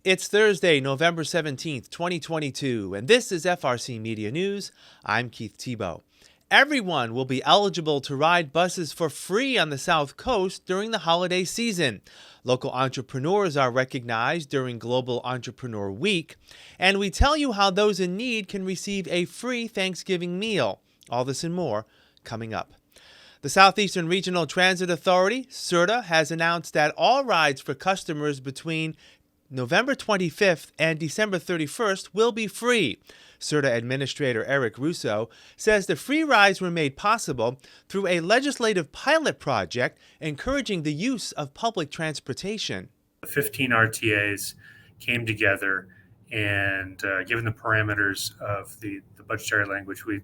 It's Thursday, November 17th, 2022, and this is FRCMedia News. I'm Keith Tebow. Everyone will be eligible to ride buses for free on the South Coast during the holiday season. Local entrepreneurs are recognized during Global Entrepreneur Week, and we tell you how those in need can receive a free Thanksgiving meal. All this and more coming up. The Southeastern Regional Transit Authority, SRTA, has announced that all rides for customers between November 25th and December 31st will be free. SRTA Administrator Eric Russo says the free rides were made possible through a legislative pilot project encouraging the use of public transportation. The 15 RTAs came together and given the parameters of the budgetary language, we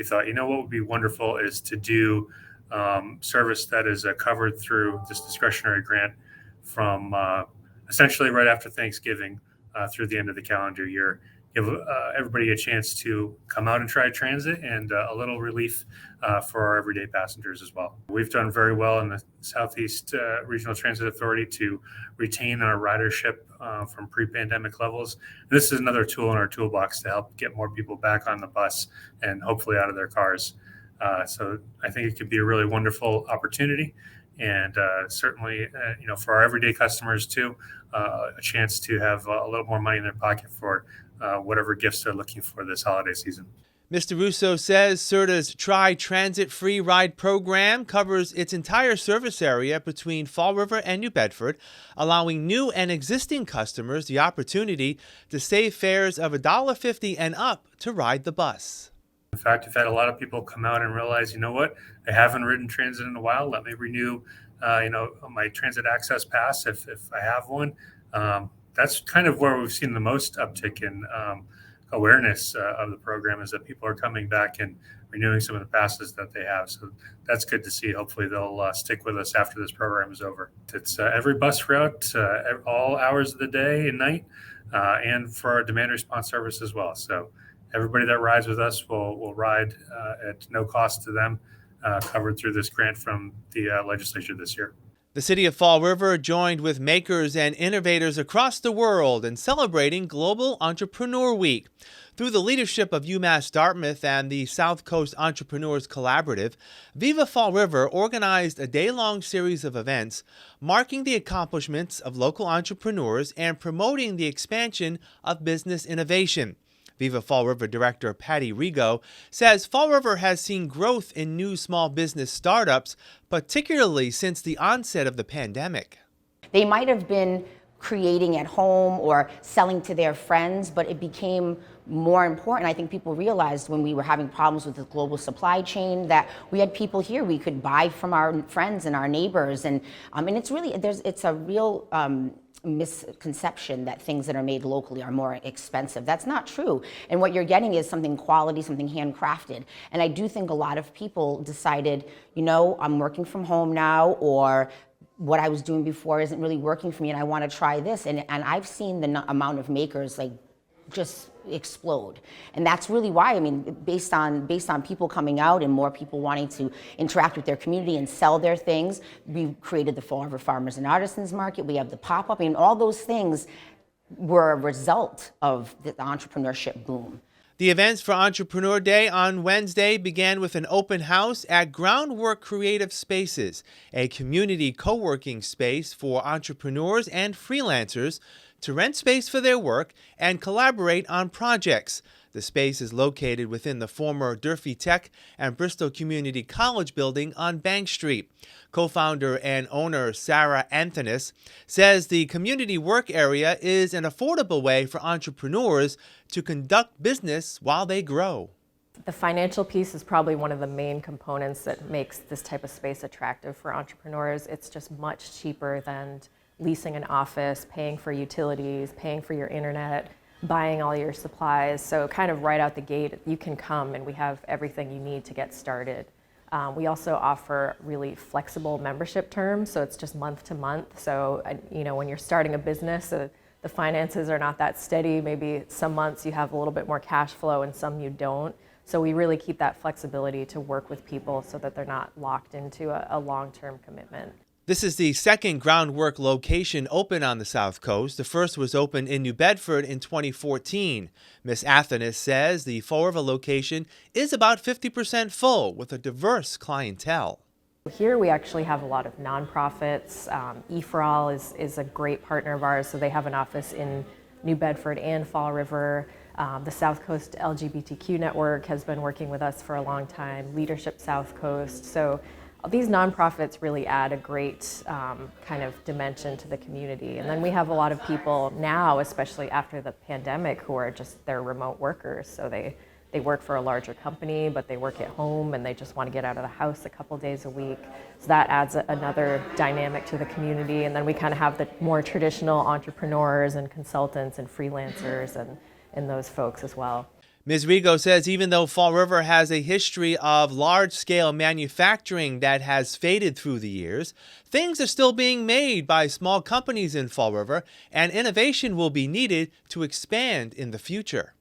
thought, what would be wonderful is to do service that is covered through this discretionary grant from essentially right after Thanksgiving through the end of the calendar year. Give everybody a chance to come out and try transit and a little relief for our everyday passengers as well. We've done very well in the Southeast Regional Transit Authority to retain our ridership from pre-pandemic levels. This is another tool in our toolbox to help get more people back on the bus and hopefully out of their cars. So I think it could be a really wonderful opportunity. And certainly, for our everyday customers too, a chance to have a little more money in their pocket for whatever gifts they're looking for this holiday season. Mr. Russo says SRTA's Try Transit Free Ride program covers its entire service area between Fall River and New Bedford, allowing new and existing customers the opportunity to save fares of $1.50 and up to ride the bus. In fact, I've had a lot of people come out and realize, I haven't ridden transit in a while. Let me renew, my transit access pass if I have one. That's kind of where we've seen the most uptick in awareness of the program, is that people are coming back and renewing some of the passes that they have. So that's good to see. Hopefully they'll stick with us after this program is over. It's every bus route, all hours of the day and night, and for our demand response service as well. So everybody that rides with us will ride at no cost to them, covered through this grant from the legislature this year. The city of Fall River joined with makers and innovators across the world in celebrating Global Entrepreneur Week. Through the leadership of UMass Dartmouth and the South Coast Entrepreneurs Collaborative, Viva Fall River organized a day-long series of events marking the accomplishments of local entrepreneurs and promoting the expansion of business innovation. Viva Fall River Director Patty Rigo says Fall River has seen growth in new small business startups, particularly since the onset of the pandemic. They might have been creating at home or selling to their friends, but it became more important. I think people realized when we were having problems with the global supply chain that we had people here we could buy from our friends and our neighbors, and it's a real misconception that things that are made locally are more expensive. That's not true. And what you're getting is something quality, something handcrafted. And I do think a lot of people decided, I'm working from home now, or what I was doing before isn't really working for me and I want to try this. And I've seen the amount of makers just explode. And that's really why, based on people coming out and more people wanting to interact with their community and sell their things, we created the Fall River Farmers and Artisans Market. We have the pop-up. All those things were a result of the entrepreneurship boom. The events for Entrepreneur Day on Wednesday began with an open house at Groundwork Creative Spaces, a community co-working space for entrepreneurs and freelancers to rent space for their work and collaborate on projects. The space is located within the former Durfee Tech and Bristol Community College building on Bank Street. Co-founder and owner Sarah Antonis says the community work area is an affordable way for entrepreneurs to conduct business while they grow. The financial piece is probably one of the main components that makes this type of space attractive for entrepreneurs. It's just much cheaper than leasing an office, paying for utilities, paying for your internet, buying all your supplies. So kind of right out the gate, you can come and we have everything you need to get started. We also offer really flexible membership terms, so it's just month to month. So, when you're starting a business, the finances are not that steady. Maybe some months you have a little bit more cash flow and some you don't. So we really keep that flexibility to work with people so that they're not locked into a long-term commitment. This is the second groundwork location open on the South Coast. The first was opened in New Bedford in 2014. Ms. Athanas says the Fall River location is about 50% full with a diverse clientele. Here we actually have a lot of nonprofits. EFRAL is a great partner of ours, so they have an office in New Bedford and Fall River. The South Coast LGBTQ Network has been working with us for a long time, Leadership South Coast. So these nonprofits really add a great kind of dimension to the community. And then we have a lot of people now, especially after the pandemic, who are just, they're remote workers. So they work for a larger company, but they work at home and they just want to get out of the house a couple days a week. So that adds another dynamic to the community. And then we kind of have the more traditional entrepreneurs and consultants and freelancers and those folks as well. Ms. Rigo says even though Fall River has a history of large-scale manufacturing that has faded through the years, things are still being made by small companies in Fall River, and innovation will be needed to expand in the future.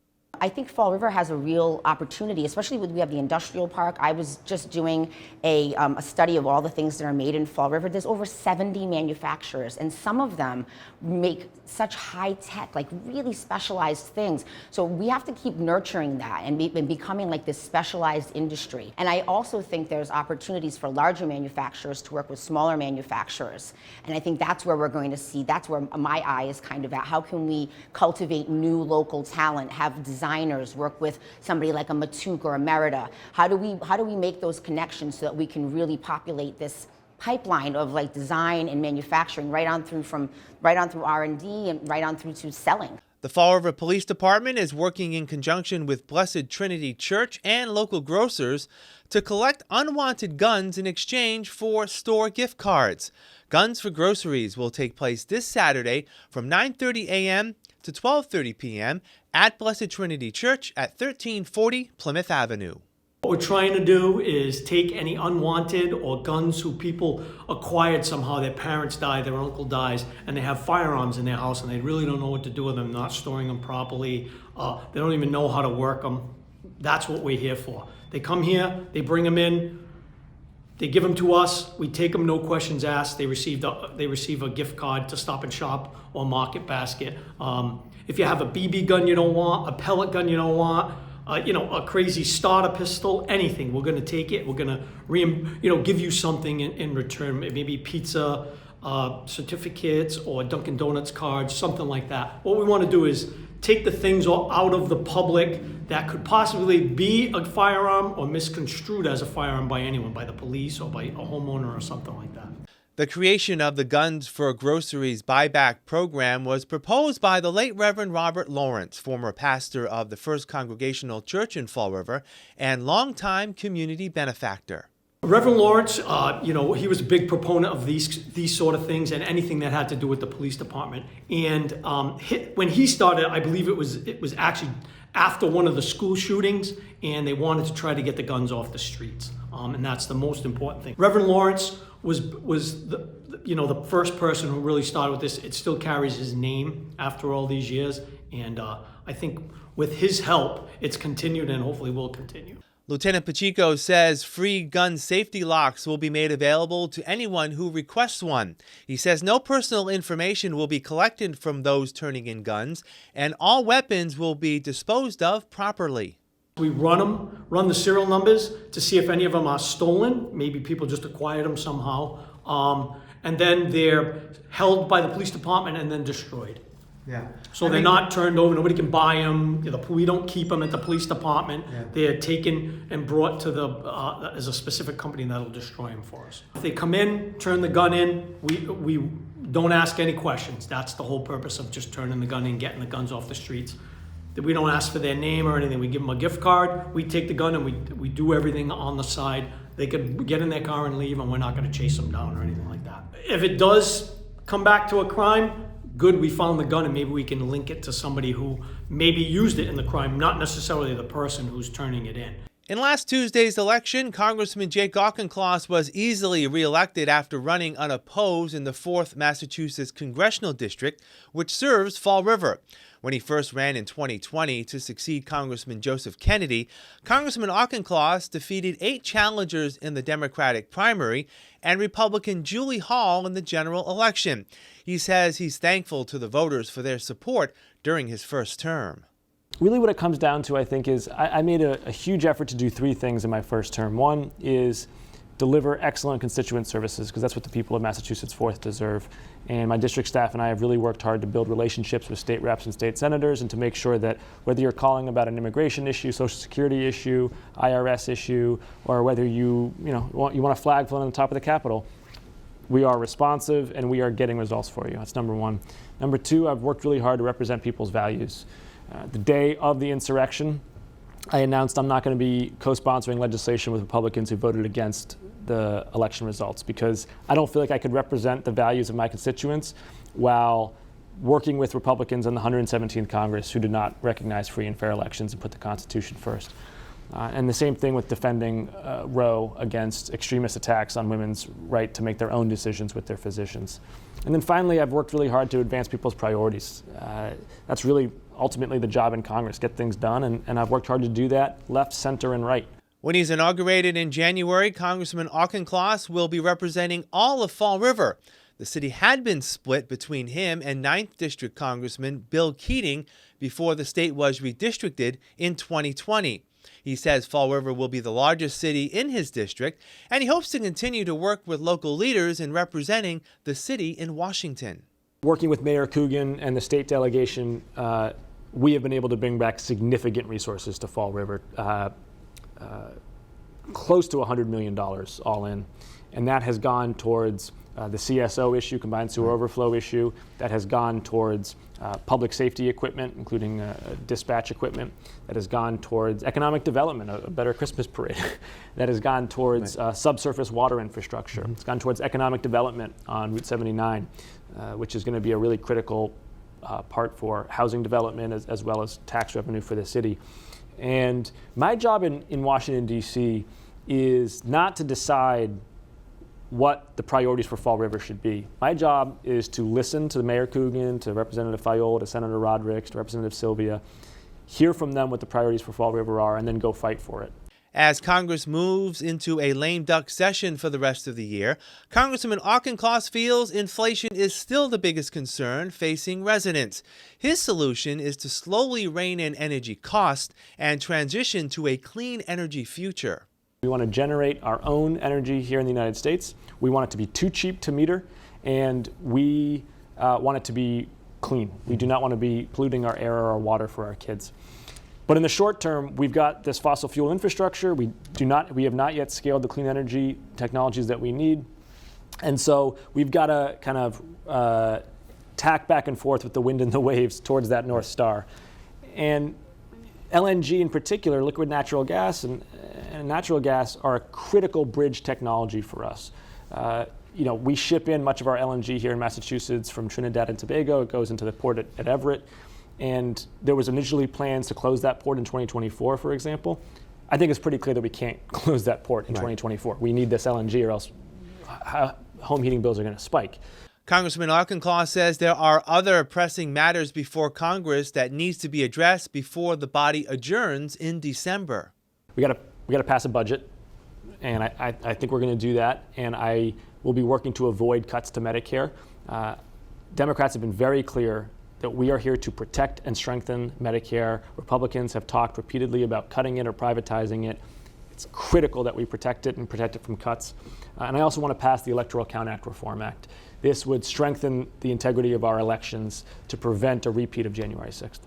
I think Fall River has a real opportunity, especially when we have the industrial park. I was just doing a study of all the things that are made in Fall River. There's over 70 manufacturers, and some of them make such high tech, like really specialized things. So we have to keep nurturing that and becoming like this specialized industry. And I also think there's opportunities for larger manufacturers to work with smaller manufacturers. And I think that's where we're going to see, that's where my eye is kind of at. How can we cultivate new local talent, have designers work with somebody like a Matuk or a Merida? How do we make those connections so that we can really populate this pipeline of like design and manufacturing right on through R&D and right on through to selling? The Fall River Police Department is working in conjunction with Blessed Trinity Church and local grocers to collect unwanted guns in exchange for store gift cards. Guns for Groceries will take place this Saturday from 9:30 a.m. to 12:30 p.m. at Blessed Trinity Church at 1340 Plymouth Avenue. What we're trying to do is take any unwanted or guns who people acquired somehow, their parents died, their uncle dies, and they have firearms in their house and they really don't know what to do with them, not storing them properly, they don't even know how to work them. That's what we're here for. They come here, they bring them in, they give them to us, we take them, no questions asked. They receive a gift card to Stop and Shop or Market Basket. If you have a BB gun you don't want, a pellet gun you don't want, a crazy starter pistol, anything, we're going to take it. We're going to give you something in return, maybe pizza certificates or Dunkin' Donuts cards, something like that. What we want to do is take the things out of the public that could possibly be a firearm or misconstrued as a firearm by anyone, by the police or by a homeowner or something like that. The creation of the Guns for Groceries buyback program was proposed by the late Reverend Robert Lawrence, former pastor of the First Congregational Church in Fall River and longtime community benefactor. Reverend Lawrence, he was a big proponent of these sort of things and anything that had to do with the police department. And when he started, I believe it was actually after one of the school shootings, and they wanted to try to get the guns off the streets. And that's the most important thing. Reverend Lawrence was the first person who really started with this. It still carries his name after all these years, and I think with his help, it's continued and hopefully will continue. Lieutenant Pacheco says free gun safety locks will be made available to anyone who requests one. He says no personal information will be collected from those turning in guns, and all weapons will be disposed of properly. We run the serial numbers to see if any of them are stolen. Maybe people just acquired them somehow. And then they're held by the police department and then destroyed. Yeah. So they're not turned over. Nobody can buy them. We don't keep them at the police department. Yeah. They're taken and brought to as a specific company that'll destroy them for us. If they come in, turn the gun in, we don't ask any questions. That's the whole purpose of just turning the gun in, getting the guns off the streets. We don't ask for their name or anything. We give them a gift card. We take the gun and we do everything on the side. They could get in their car and leave, and we're not going to chase them down or anything like that. If it does come back to a crime, good, we found the gun, and maybe we can link it to somebody who maybe used it in the crime, not necessarily the person who's turning it in. In last Tuesday's election, Congressman Jake Auchincloss was easily reelected after running unopposed in the 4th Massachusetts Congressional District, which serves Fall River. When he first ran in 2020 to succeed Congressman Joseph Kennedy, Congressman Auchincloss defeated 8 challengers in the Democratic primary and Republican Julie Hall in the general election. He says he's thankful to the voters for their support during his first term. Really what it comes down to, I think, is I made a huge effort to do 3 things in my first term. One is deliver excellent constituent services, because that's what the people of Massachusetts 4th deserve. And my district staff and I have really worked hard to build relationships with state reps and state senators, and to make sure that whether you're calling about an immigration issue, Social Security issue, IRS issue, or whether you want a flag flown on the top of the Capitol, we are responsive and we are getting results for you. That's number 1. Number 2, I've worked really hard to represent people's values. The day of the insurrection, I announced I'm not going to be co-sponsoring legislation with Republicans who voted against the election results, because I don't feel like I could represent the values of my constituents while working with Republicans in the 117th Congress who did not recognize free and fair elections and put the Constitution first. And the same thing with defending Roe against extremist attacks on women's right to make their own decisions with their physicians. And then finally, I've worked really hard to advance people's priorities. That's really ultimately the job in Congress, get things done, and I've worked hard to do that left, center, and right. When he's inaugurated in January, Congressman Auchincloss will be representing all of Fall River. The city had been split between him and 9th District Congressman Bill Keating before the state was redistricted in 2020. He says Fall River will be the largest city in his district, and he hopes to continue to work with local leaders in representing the city in Washington. Working with Mayor Coogan and the state delegation, we have been able to bring back significant resources to Fall River, close to $100 million all in. And that has gone towards the CSO issue, combined sewer overflow issue. That has gone towards public safety equipment, including dispatch equipment. That has gone towards economic development, a better Christmas parade. That has gone towards subsurface water infrastructure. It's gone towards economic development on Route 79, which is going to be a really critical part for housing development as well as tax revenue for the city. And my job in Washington, D.C. is not to decide what the priorities for Fall River should be. My job is to listen to Mayor Coogan, to Representative Fayol, to Senator Rodrigues, to Representative Sylvia, hear from them what the priorities for Fall River are, and then go fight for it. As Congress moves into a lame duck session for the rest of the year, Congressman Auchincloss feels inflation is still the biggest concern facing residents. His solution is to slowly rein in energy costs and transition to a clean energy future. We want to generate our own energy here in the United States. We want it to be too cheap to meter, and we want it to be clean. We do not want to be polluting our air or our water for our kids. But in the short term, we've got this fossil fuel infrastructure. We have not yet scaled the clean energy technologies that we need. And so we've got to kind of tack back and forth with the wind and the waves towards that North Star. And LNG in particular, liquid natural gas and natural gas are a critical bridge technology for us. We ship in much of our LNG here in Massachusetts from Trinidad and Tobago. It goes into the port at Everett. And there was initially plans to close that port in 2024, for example. I think it's pretty clear that we can't close that port in 2024. We need this LNG or else home heating bills are going to spike. Congressman Auchincloss says there are other pressing matters before Congress that needs to be addressed before the body adjourns in December. We got to pass a budget, and I think we're going to do that. And I will be working to avoid cuts to Medicare. Democrats have been very clear that we are here to protect and strengthen Medicare. Republicans have talked repeatedly about cutting it or privatizing it. It's critical that we protect it and protect it from cuts. And I also want to pass the Electoral Count Act Reform Act. This would strengthen the integrity of our elections to prevent a repeat of January 6th.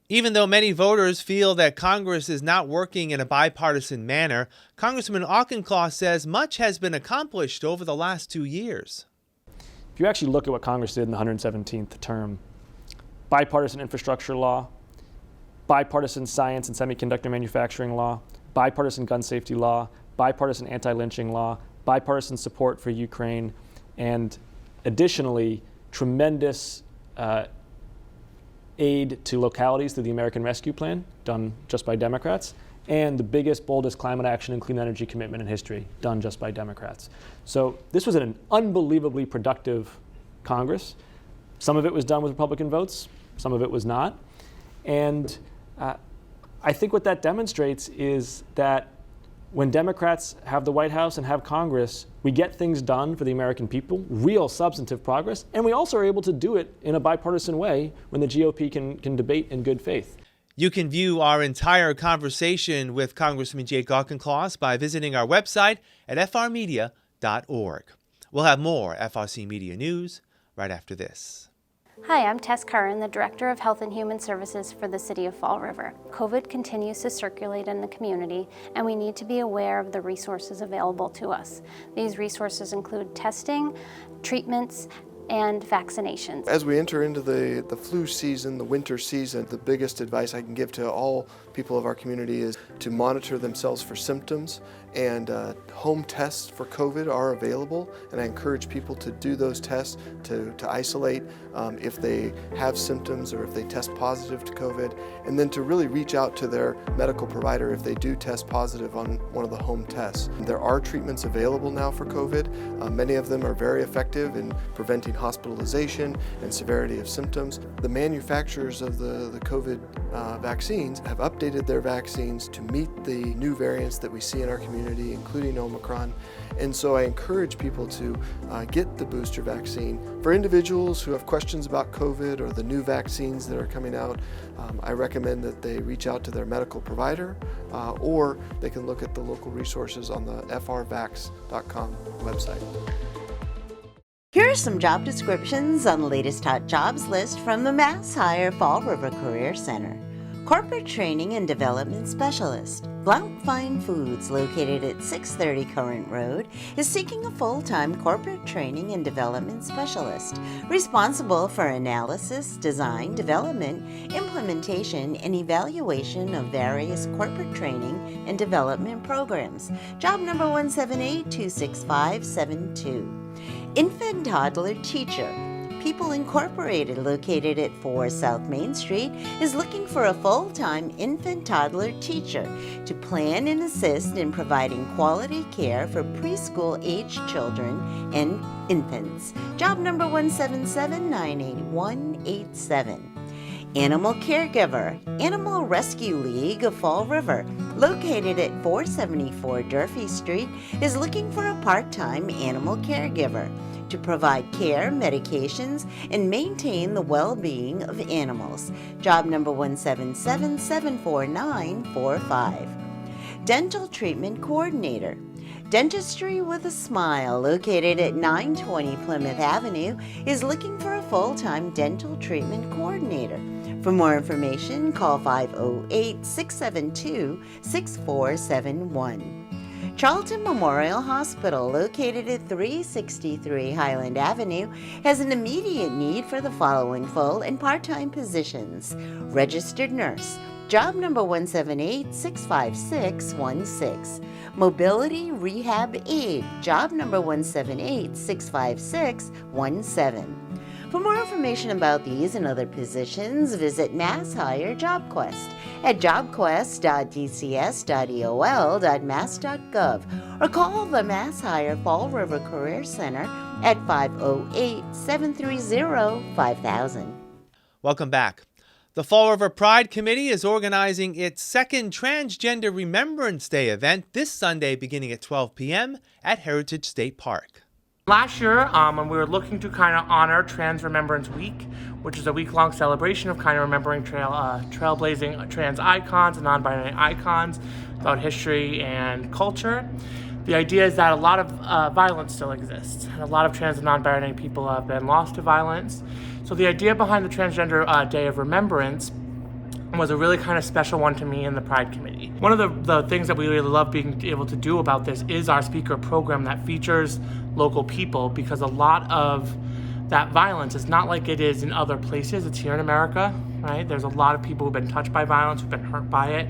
Even though many voters feel that Congress is not working in a bipartisan manner, Congressman Auchincloss says much has been accomplished over the last 2 years. If you actually look at what Congress did in the 117th term, bipartisan infrastructure law, bipartisan science and semiconductor manufacturing law, bipartisan gun safety law, bipartisan anti-lynching law, bipartisan support for Ukraine, and additionally, tremendous aid to localities through the American Rescue Plan, done just by Democrats, and the biggest, boldest climate action and clean energy commitment in history, done just by Democrats. So this was an unbelievably productive Congress. Some of it was done with Republican votes, some of it was not. And I think what that demonstrates is that when Democrats have the White House and have Congress, we get things done for the American people, real substantive progress, and we also are able to do it in a bipartisan way when the GOP can debate in good faith. You can view our entire conversation with Congressman Jake Auchincloss by visiting our website at frmedia.org. We'll have more FRC Media news right after this. Hi, I'm Tess Curran, the Director of Health and Human Services for the City of Fall River. COVID continues to circulate in the community, and we need to be aware of the resources available to us. These resources include testing, treatments, and vaccinations. As we enter into the flu season, the winter season, the biggest advice I can give to all people of our community is to monitor themselves for symptoms, and home tests for COVID are available, and I encourage people to do those tests to isolate if they have symptoms or if they test positive to COVID, and then to really reach out to their medical provider if they do test positive on one of the home tests. There are treatments available now for COVID. Many of them are very effective in preventing hospitalization and severity of symptoms. The manufacturers of the COVID vaccines have updated their vaccines to meet the new variants that we see in our community, including Omicron. And so I encourage people to get the booster vaccine. For individuals who have questions about COVID or the new vaccines that are coming out, I recommend that they reach out to their medical provider, or they can look at the local resources on the frvax.com website. Here are some job descriptions on the latest hot jobs list from the Mass Hire Fall River Career Center. Corporate Training and Development Specialist. Blount Fine Foods, located at 630 Current Road, is seeking a full-time corporate training and development specialist, responsible for analysis, design, development, implementation, and evaluation of various corporate training and development programs. Job number 178-26572. Infant Toddler Teacher. People Incorporated, located at 4 South Main Street, is looking for a full-time infant toddler teacher to plan and assist in providing quality care for preschool-aged children and infants. Job number 177-98187. Animal Caregiver. Animal Rescue League of Fall River, located at 474 Durfee Street, is looking for a part-time animal caregiver to provide care, medications, and maintain the well-being of animals. Job number 177-74945. Dental Treatment Coordinator. Dentistry with a Smile, located at 920 Plymouth Avenue, is looking for a full-time dental treatment coordinator. For more information, call 508-672-6471. Charlton Memorial Hospital, located at 363 Highland Avenue, has an immediate need for the following full and part-time positions. Registered nurse. Job number 178-65616. Mobility Rehab Aide. Job number 178-65617. For more information about these and other positions, visit Mass Hire JobQuest at jobquest.dcs.eol.mass.gov or call the Mass Hire Fall River Career Center at 508-730-5000. Welcome back. The Fall River Pride Committee is organizing its second Transgender Remembrance Day event this Sunday beginning at 12 p.m. at Heritage State Park. Last year, when we were looking to kind of honor Trans Remembrance Week, which is a week-long celebration of kind of remembering trailblazing trans icons and non-binary icons throughout history and culture, the idea is that a lot of violence still exists, and a lot of trans and non-binary people have been lost to violence. So the idea behind the Transgender Day of Remembrance was a really kind of special one to me in the Pride Committee. One of the things that we really love being able to do about this is our speaker program that features local people, because a lot of that violence is not like it is in other places. It's here in America, right? There's a lot of people who've been touched by violence, who've been hurt by it,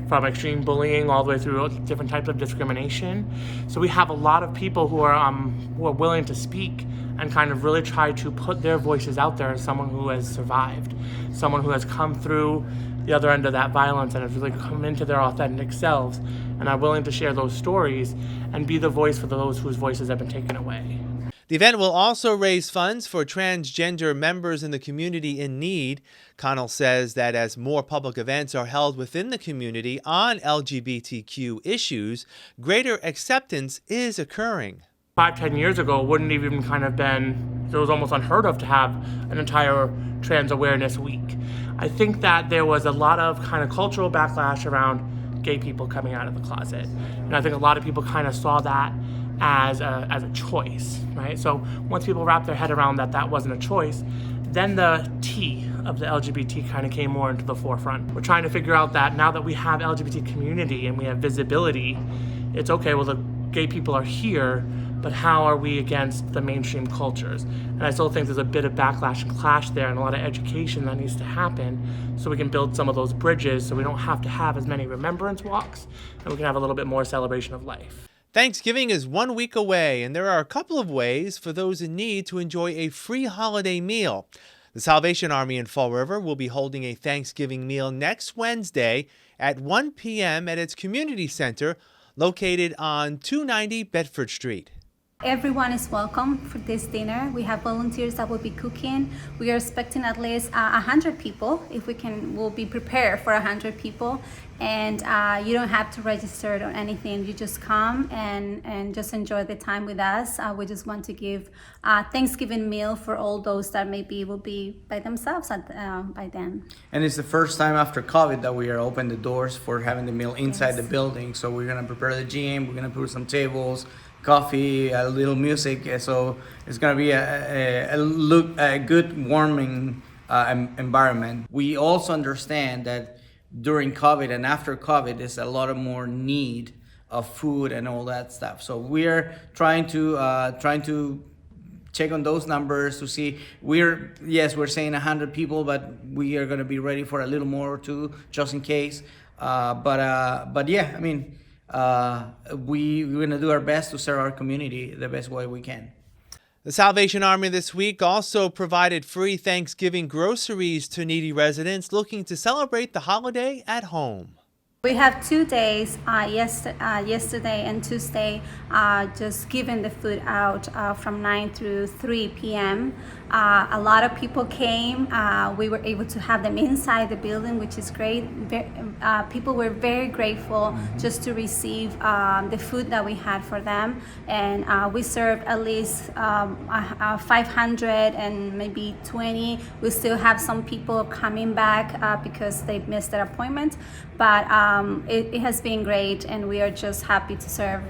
from extreme bullying all the way through different types of discrimination. So we have a lot of people who are willing to speak and kind of really try to put their voices out there as someone who has survived, someone who has come through the other end of that violence and has really come into their authentic selves and are willing to share those stories and be the voice for those whose voices have been taken away. The event will also raise funds for transgender members in the community in need. Connell says that as more public events are held within the community on LGBTQ issues, greater acceptance is occurring. 5-10 years ago, it wouldn't even kind of been, it was almost unheard of to have an entire Trans Awareness Week. I think that there was a lot of kind of cultural backlash around gay people coming out of the closet. And I think a lot of people kind of saw that as a choice, right? So once people wrapped their head around that that wasn't a choice, then the T of the LGBT kind of came more into the forefront. We're trying to figure out that now that we have LGBT community and we have visibility, it's okay, well, the gay people are here, but how are we against the mainstream cultures? And I still think there's a bit of backlash and clash there and a lot of education that needs to happen so we can build some of those bridges so we don't have to have as many remembrance walks and we can have a little bit more celebration of life. Thanksgiving is 1 week away, and there are a couple of ways for those in need to enjoy a free holiday meal. The Salvation Army in Fall River will be holding a Thanksgiving meal next Wednesday at 1 p.m. at its community center located on 290 Bedford Street. Everyone is welcome for this dinner. We have volunteers that will be cooking. We are expecting at least 100 people. If we can, we'll be prepared for 100 people. And you don't have to register or anything. You just come and just enjoy the time with us. We just want to give a Thanksgiving meal for all those that maybe will be by themselves by then. And it's the first time after COVID that we are open the doors for having the meal inside the building. So we're gonna prepare the gym. We're gonna put some tables, coffee, a little music. So it's gonna be a good warming environment. We also understand that during COVID and after COVID, there's a lot of more need of food and all that stuff. So we're trying to check on those numbers to see. We're saying 100 people, but we are going to be ready for a little more too, just in case. But yeah, I mean, we're going to do our best to serve our community the best way we can. The Salvation Army this week also provided free Thanksgiving groceries to needy residents looking to celebrate the holiday at home. We have 2 days, yesterday and Tuesday, just giving the food out from 9 through 3 p.m. A lot of people came. We were able to have them inside the building, which is great. People were very grateful just to receive the food that we had for them. And we served at least 500 and maybe 20. We still have some people coming back because they missed their appointment. But it has been great, and we are just happy to serve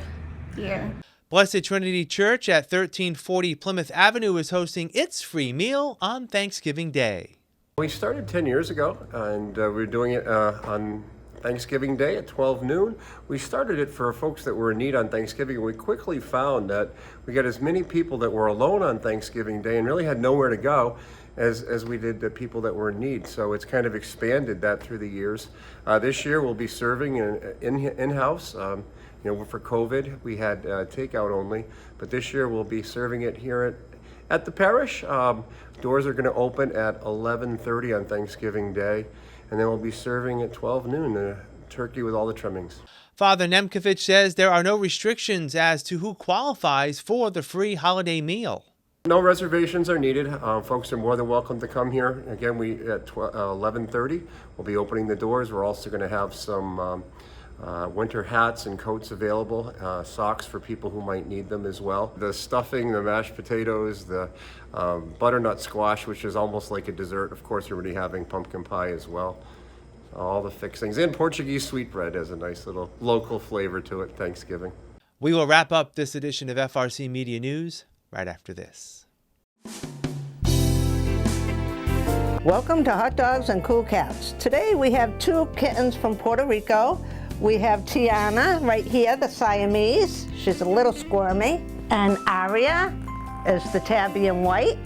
here. Blessed Trinity Church at 1340 Plymouth Avenue is hosting its free meal on Thanksgiving Day. We started 10 years ago, and we're doing it on Thanksgiving Day at 12 noon. We started it for folks that were in need on Thanksgiving, and we quickly found that we got as many people that were alone on Thanksgiving Day and really had nowhere to go as we did the people that were in need. So it's kind of expanded that through the years. This year we'll be serving in-house. For COVID, we had takeout only, but this year we'll be serving it here at the parish. Doors are going to open at 11:30 on Thanksgiving Day, and then we'll be serving at 12 noon, turkey with all the trimmings. Father Nemkovich says there are no restrictions as to who qualifies for the free holiday meal. No reservations are needed. Folks are more than welcome to come here. Again, we at 11:30, we'll be opening the doors. We're also going to have some winter hats and coats available, socks for people who might need them as well. The stuffing, the mashed potatoes, the butternut squash, which is almost like a dessert. Of course, we're already having pumpkin pie as well. All the fixings. And Portuguese sweetbread has a nice little local flavor to it, Thanksgiving. We will wrap up this edition of FRC Media News right after this. Welcome to Hot Dogs and Cool Cats. Today we have 2 kittens from Puerto Rico. We have Tiana right here, the Siamese. She's a little squirmy. And Aria is the tabby in white.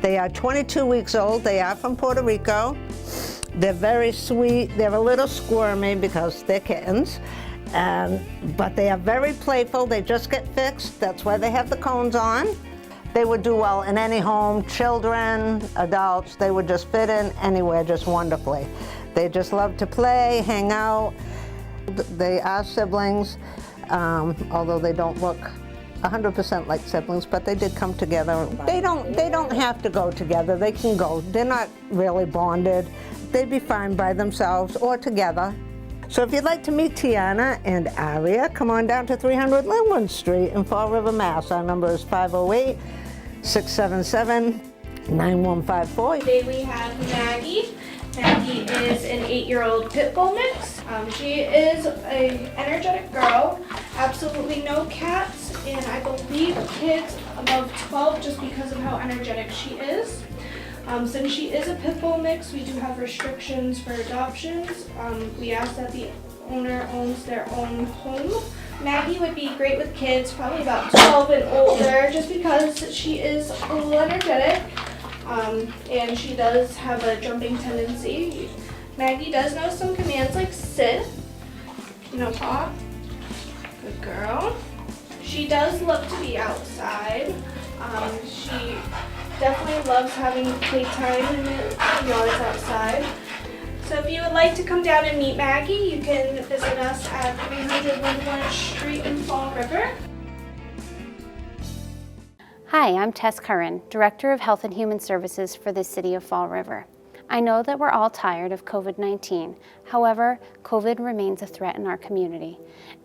They are 22 weeks old. They are from Puerto Rico. They're very sweet. They're a little squirmy because they're kittens. But they are very playful. They just get fixed. That's why they have the cones on. They would do well in any home, children, adults. They would just fit in anywhere just wonderfully. They just love to play, hang out. They are siblings, although they don't look 100% like siblings, but they did come together. They don't have to go together. They can go. They're not really bonded. They'd be fine by themselves or together. So if you'd like to meet Tiana and Aria, come on down to 300 Linwood Street in Fall River, Mass. Our number is 508-677-9154. Today we have Maggie. Maggie is an 8-year-old pit bull mix. She is an energetic girl, absolutely no cats, and I believe kids above 12 just because of how energetic she is. Since she is a pit bull mix, we do have restrictions for adoptions. We ask that the owner owns their own home. Maggie would be great with kids, probably about 12 and older, just because she is a little energetic. And she does have a jumping tendency. Maggie does know some commands like sit, no paw, good girl. She does love to be outside. She definitely loves having playtime and it's outside. So if you would like to come down and meet Maggie, you can visit us at 300 Linwood Street in Fall River. Hi, I'm Tess Curran, Director of Health and Human Services for the City of Fall River. I know that we're all tired of COVID-19. However, COVID remains a threat in our community.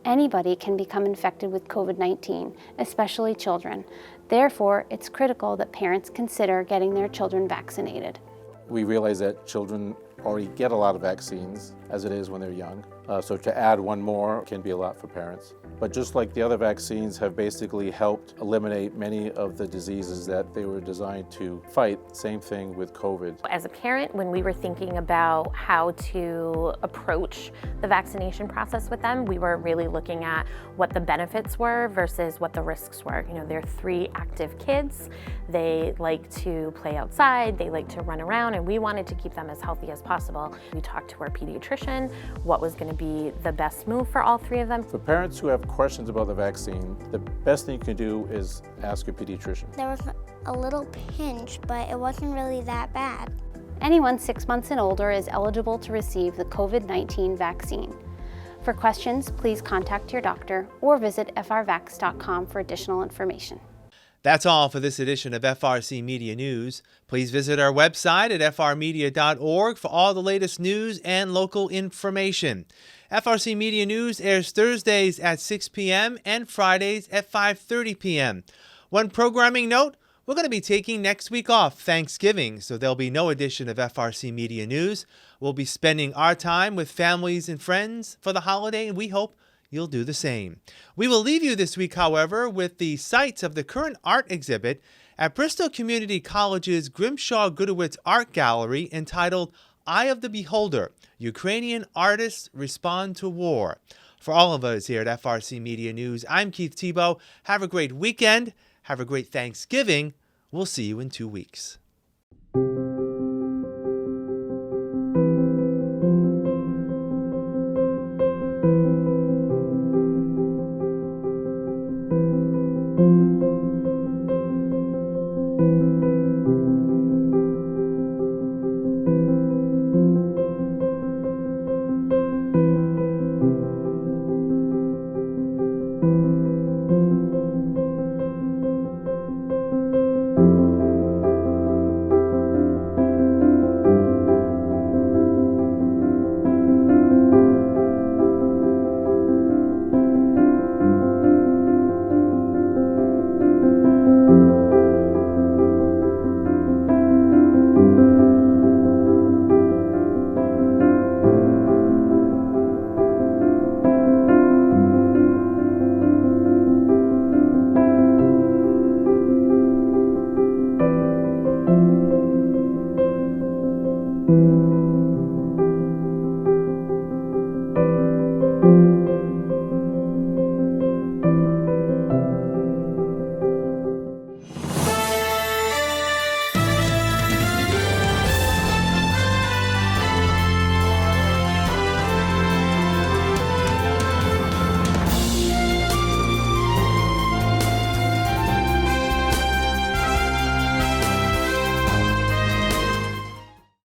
Anybody can become infected with COVID-19, especially children. Therefore, it's critical that parents consider getting their children vaccinated. We realize that children already get a lot of vaccines as it is when they're young. So to add one more can be a lot for parents. But just like the other vaccines have basically helped eliminate many of the diseases that they were designed to fight, same thing with COVID. As a parent, when we were thinking about how to approach the vaccination process with them, we were really looking at what the benefits were versus what the risks were. You know, they're 3 active kids. They like to play outside, they like to run around, and we wanted to keep them as healthy as possible. We talked to our pediatrician, what was going to be the best move for all 3 of them. For parents who have questions about the vaccine, the best thing you can do is ask your pediatrician. There was a little pinch, but it wasn't really that bad. Anyone 6 months and older is eligible to receive the COVID-19 vaccine. For questions, please contact your doctor or visit frvax.com for additional information. That's all for this edition of FRC Media News. Please visit our website at frmedia.org for all the latest news and local information. FRC Media News airs Thursdays at 6 p.m. and Fridays at 5:30 p.m. One programming note, we're going to be taking next week off, Thanksgiving, so there'll be no edition of FRC Media News. We'll be spending our time with families and friends for the holiday, and we hope you'll do the same. We will leave you this week, however, with the sights of the current art exhibit at Bristol Community College's Grimshaw Gudowitz Art Gallery entitled Eye of the Beholder, Ukrainian Artists Respond to War. For all of us here at FRC Media News, I'm Keith Tebow. Have a great weekend. Have a great Thanksgiving. We'll see you in 2 weeks. Thank you.